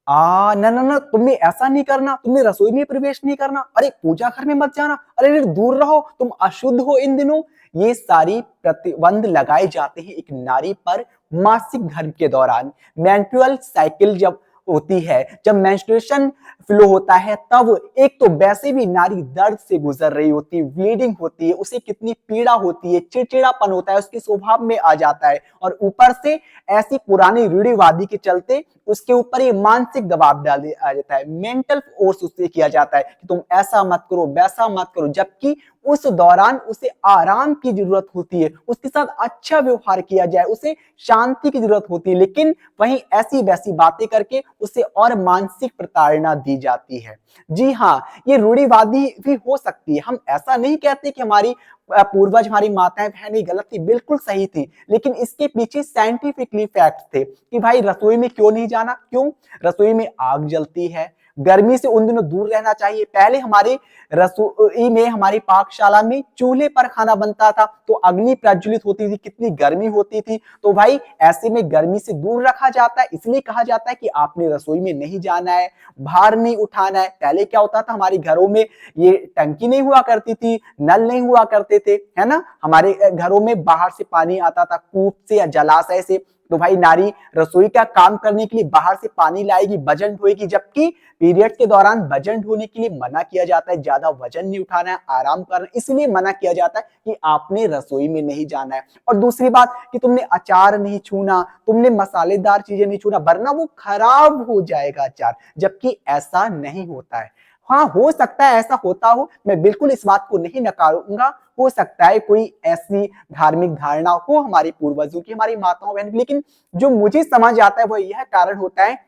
ना ना ना, तुमने ऐसा नहीं करना, तुमने रसोई में प्रवेश नहीं करना, अरे पूजा घर में मत जाना, अरे दूर रहो, तुम अशुद्ध हो इन दिनों। ये सारी प्रतिबंध लगाए जाते हैं एक नारी पर मासिक धर्म के दौरान। मेंस्ट्रुअल साइकिल जब होती है, जब मेंस्ट्रुएशन फ्लो होता है, तब एक तो वैसे भी नारी दर्द से गुजर रही होती है, ब्लीडिंग होती है, उसे कितनी पीड़ा होती है, चिड़चिड़ापन होता है, उसके स्वभाव में आ जाता है, और ऊपर से ऐसी पुरानी रूढ़िवादी के चलते उसके ऊपर ये मानसिक दबाव डाल दिया जाता है, मेंटल फोर्स उससे किया जाता है कि तुम ऐसा मत करो, वैसा मत करो, जबकि उस दौरान उसे आराम की जरूरत होती है, उसके साथ अच्छा व्यवहार किया जाए, उसे शांति की जरूरत होती है, लेकिन वहीं ऐसी वैसी बातें करके उसे और मानसिक प्रताड़ना दी जाती है। जी हाँ, ये रूढ़िवादी भी हो सकती है, हम ऐसा नहीं कहते कि हमारी पूर्वज, हमारी माताएं बहनें गलत थी, बिल्कुल सही थी, लेकिन इसके पीछे साइंटिफिकली फैक्ट थे कि भाई रसोई में क्यों नहीं जाना, क्यों, रसोई में आग जलती है, गर्मी से उन दिनों दूर रहना चाहिए। पहले हमारे रसोई में, हमारी पाकशाला में चूल्हे पर खाना बनता था, तो अग्नि प्रज्वलित होती थी, कितनी गर्मी होती थी, तो भाई ऐसे में गर्मी से दूर रखा जाता है, इसलिए कहा जाता है कि आपने रसोई में नहीं जाना है, भार नहीं उठाना है। पहले क्या होता था, हमारे घरों में ये टंकी नहीं हुआ करती थी, नल नहीं हुआ करते थे, है ना, हमारे घरों में बाहर से पानी आता था, कूप से या जलाशय से, तो भाई नारी रसोई का काम करने के लिए बाहर से पानी लाएगी, वजन ढोएगी, जबकि पीरियड के दौरान वजन ढोने के लिए मना किया जाता है, ज्यादा वजन नहीं उठाना है, आराम करना, इसलिए मना किया जाता है कि आपने रसोई में नहीं जाना है। और दूसरी बात कि तुमने अचार नहीं छूना, तुमने मसालेदार चीजें नहीं छूना, वरना वो खराब हो जाएगा अचार, जबकि ऐसा नहीं होता है। हाँ, हो सकता है ऐसा होता हो, मैं बिल्कुल इस बात को नहीं नकारूंगा, हो सकता है कोई ऐसी धार्मिक धारणा हो हमारे पूर्वजों की, हमारी माताओं बहन की, लेकिन जो मुझे समझ आता है वो यह कारण होता है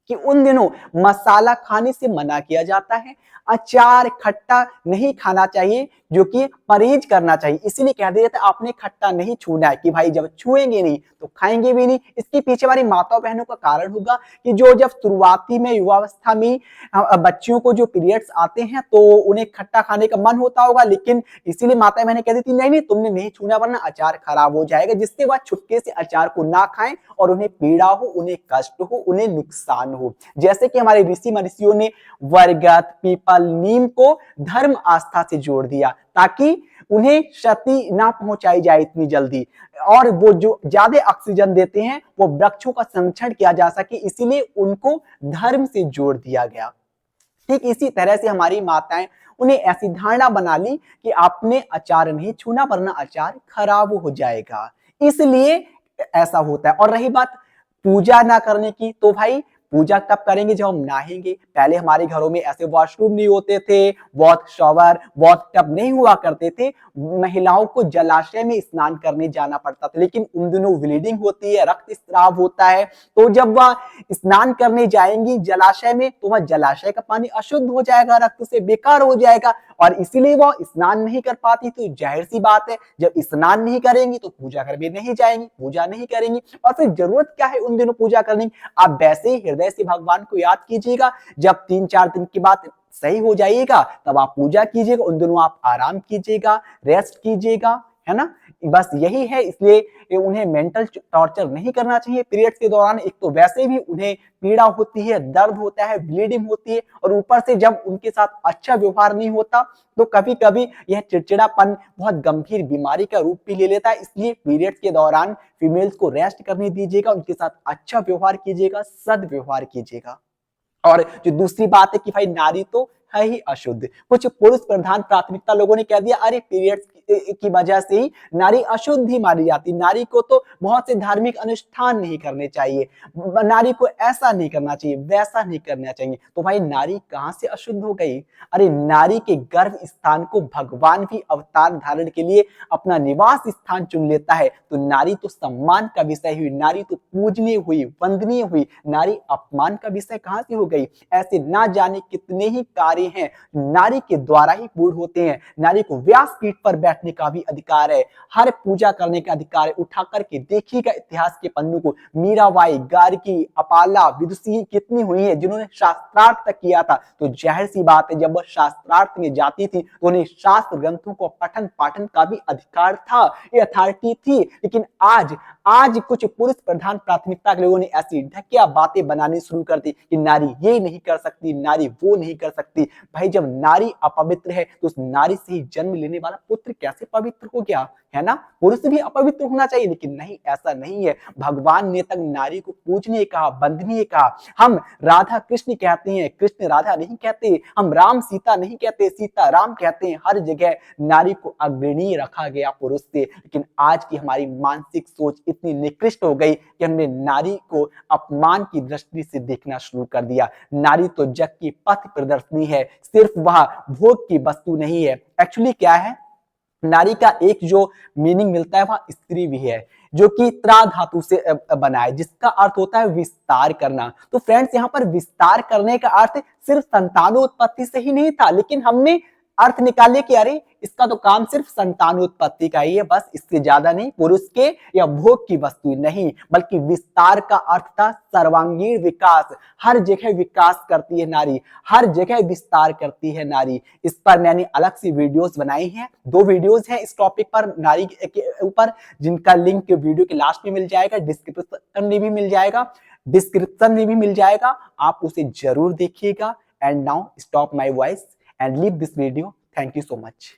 कि उन दिनों मसाला खाने से मना किया जाता है, अचार खट्टा नहीं खाना चाहिए, जो कि परहेज करना चाहिए, इसीलिए कह दिया जाता है आपने खट्टा नहीं छूना है, कि भाई जब छुएंगे नहीं तो खाएंगे भी नहीं। इसके पीछे हमारी माताओं बहनों का कारण होगा कि जो जब शुरुआती में युवावस्था में बच्चियों को जो पीरियड्स आते हैं तो उन्हें खट्टा खाने का मन होता होगा, लेकिन इसीलिए माताएं बहनें कहती थी नहीं नहीं तुमने नहीं छूना वरना अचार खराब हो जाएगा, जिसके बाद छुटके से अचार को ना खाएं और उन्हें पीड़ा हो, उन्हें कष्ट हो, उन्हें नुकसान हो। जैसे कि हमारे ऋषि महर्षियों ने बरगद, पीपल, नीम को धर्म आस्था से जोड़ दिया ताकि उन्हें क्षति ना पहुंचाई जाए इतनी जल्दी, और वो जो ज्यादा ऑक्सीजन देते हैं वो वृक्षों का संरक्षण किया जा सके, इसीलिए उनको धर्म से जोड़ दिया गया। ठीक इसी तरह से हमारी माताएं, उन्हें ऐसी धारणा बना ली कि आपने अचार नहीं छूना वरना अचार खराब हो जाएगा, इसलिए ऐसा होता है। और रही बात पूजा ना करने की, तो भाई पूजा तब करेंगे जब हम नहाएंगे। पहले हमारे घरों में ऐसे वॉशरूम नहीं होते थे, वॉथ शॉवर, वॉथ टब नहीं हुआ करते थे, महिलाओं को जलाशय में स्नान करने जाना पड़ता था, लेकिन उन दिनों ब्लीडिंग होती है, रक्त स्राव होता है, तो जब वह स्नान करने जाएंगी जलाशय में तो वह जलाशय का पानी अशुद्ध हो जाएगा, रक्त से बेकार हो जाएगा, और इसीलिए वह स्नान नहीं कर पाती। तो जाहिर सी बात है जब स्नान नहीं करेंगी तो पूजा घर में नहीं जाएंगी, पूजा नहीं करेंगी, और फिर जरूरत क्या है उन दिनों पूजा करने की। आप वैसे ही हृदय से भगवान को याद कीजिएगा, जब 3-4 दिन के बाद सही हो जाइएगा तब आप पूजा कीजिएगा, उन दिनों आप आराम कीजिएगा, रेस्ट कीजिएगा, है ना, बस यही है। इसलिए उन्हें मेंटल टॉर्चर नहीं करना चाहिए पीरियड्स के दौरान, एक तो वैसे भी उन्हें पीड़ा होती है, दर्द होता है, ब्लीडिंग होती है, और ऊपर से जब उनके साथ अच्छा व्यवहार नहीं होता तो कभी कभी यह चिड़चिड़ापन बहुत गंभीर बीमारी का रूप भी ले लेता है। इसलिए पीरियड्स के दौरान फीमेल्स को रेस्ट करने दीजिएगा, उनके साथ अच्छा व्यवहार कीजिएगा, सदव्यवहार कीजिएगा। और जो दूसरी बात है कि भाई नारी तो है ही अशुद्ध, कुछ पुरुष प्रधान प्राथमिकता लोगों ने कह दिया अरे पीरियड्स की वजह से ही नारी अशुद्ध ही मानी जाती, नारी को तो बहुत से धार्मिक अनुष्ठान नहीं करने चाहिए, नारी को ऐसा नहीं करना चाहिए, वैसा नहीं करना चाहिए। तो भाई नारी कहां से अशुद्ध हो गई? अरे नारी के गर्भ स्थान को भगवान भी अवतार धारण के लिए अपना निवास स्थान चुन लेता है, तो नारी तो सम्मान का विषय हुई, नारी तो पूजनीय हुई, वंदनीय हुई, नारी अपमान का विषय कहां से हो गई? ऐसे ना जाने कितने ही कार्य हैं नारी के द्वारा ही पूर्ण होते हैं। नारी को व्यासपीठ पर बैठ बैठने का भी अधिकार है, हर पूजा करने का अधिकार है। उठा करके देखिएगा इतिहास के पन्नों को, मीराबाई, गार्गी, अपाला, विदुषी कितनी हुई है जिन्होंने शास्त्रार्थ तक किया था। तो जाहिर सी बात है जब वह शास्त्रार्थ में जाती थी तो उन्हें शास्त्र ग्रंथों को पठन पाठन का भी अधिकार था, ये अथॉरिटी थी। लेकिन आज कुछ पुरुष प्रधान प्राथमिकता के लोगों ने ऐसी ढकिया बातें बनानी शुरू कर दी कि नारी ये नहीं कर सकती, नारी वो नहीं कर सकती। भाई जब नारी अपवित्र है तो उस नारी से ही जन्म लेने वाला पुत्र कैसे पवित्र हो गया, है ना। पुरुष भी अपवित्र होना चाहिए, लेकिन नहीं, ऐसा नहीं है। भगवान ने तक नारी को पूजनीय कहा, वंदनीय कहा। हम राधा कृष्ण कहते हैं, कृष्ण राधा नहीं कहते। हम राम सीता नहीं कहते, सीता राम कहते हैं। हर जगह नारी को अग्रणीय रखा गया पुरुष से। लेकिन आज की हमारी मानसिक सोच इतनी निकृष्ट हो गई कि हमने नारी को अपमान की दृष्टि से देखना शुरू कर दिया। नारी तो जग की पथ प्रदर्शनी है, सिर्फ वह भोग की वस्तु नहीं है। एक्चुअली क्या है, नारी का एक जो मीनिंग मिलता है वह स्त्री भी है, जो कि त्रा धातु से बना है, जिसका अर्थ होता है विस्तार करना। तो फ्रेंड्स यहाँ पर विस्तार करने का अर्थ सिर्फ संतानोत्पत्ति से ही नहीं था, लेकिन हमने अर्थ निकाले कि अरे इसका तो काम सिर्फ संतानोत्पत्ति का ही है, बस इससे ज्यादा नहीं, पुरुष के या भोग की वस्तु नहीं, बल्कि विस्तार का अर्थ था सर्वांगीण विकास। हर जगह विकास करती है नारी, हर जगह विस्तार करती है नारी। इस पर मैंने अलग से वीडियोस बनाई हैं, 2 वीडियोस हैं इस टॉपिक पर, नारी के ऊपर, जिनका लिंक वीडियो के लास्ट में मिल जाएगा, डिस्क्रिप्शन में भी मिल जाएगा, आप उसे जरूर देखिएगा। And now stop my voice and leave this video. Thank you so much.